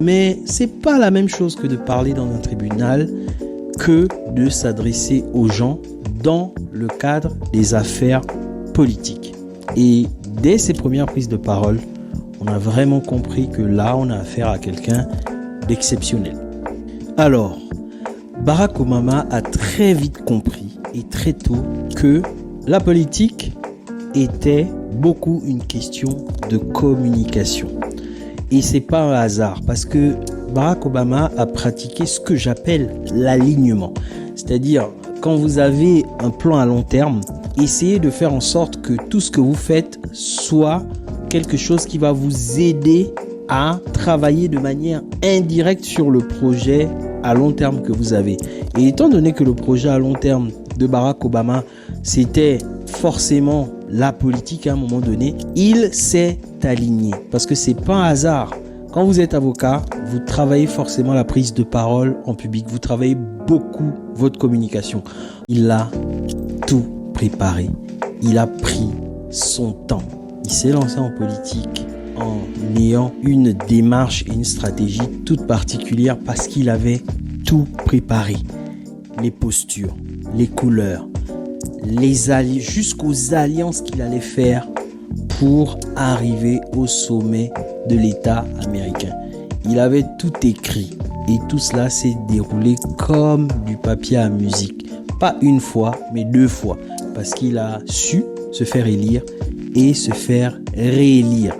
Mais c'est pas la même chose que de parler dans un tribunal que de s'adresser aux gens dans le cadre des affaires politiques. Et dès ses premières prises de parole, on a vraiment compris que là, on a affaire à quelqu'un d'exceptionnel. Alors, Barack Obama a très vite compris et très tôt que la politique était beaucoup une question de communication. Et c'est pas un hasard parce que Barack Obama a pratiqué ce que j'appelle l'alignement. C'est-à-dire, quand vous avez un plan à long terme, essayez de faire en sorte que tout ce que vous faites soit quelque chose qui va vous aider à travailler de manière indirecte sur le projet à long terme que vous avez. Et étant donné que le projet à long terme de Barack Obama, c'était forcément la politique à un moment donné, il s'est aligné. Parce que c'est pas un hasard. Quand vous êtes avocat, vous travaillez forcément la prise de parole en public. Vous travaillez beaucoup votre communication. Il a tout préparé. Il a pris son temps. Il s'est lancé en politique en ayant une démarche et une stratégie toute particulière parce qu'il avait tout préparé. Les postures, les couleurs, jusqu'aux alliances qu'il allait faire pour arriver au sommet de l'État américain. Il avait tout écrit et tout cela s'est déroulé comme du papier à musique. Pas une fois, mais 2 fois. Parce qu'il a su se faire élire et se faire réélire.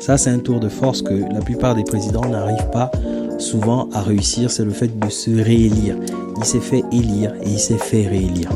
Ça, c'est un tour de force que la plupart des présidents n'arrivent pas souvent à réussir. C'est le fait de se réélire. Il s'est fait élire et il s'est fait réélire.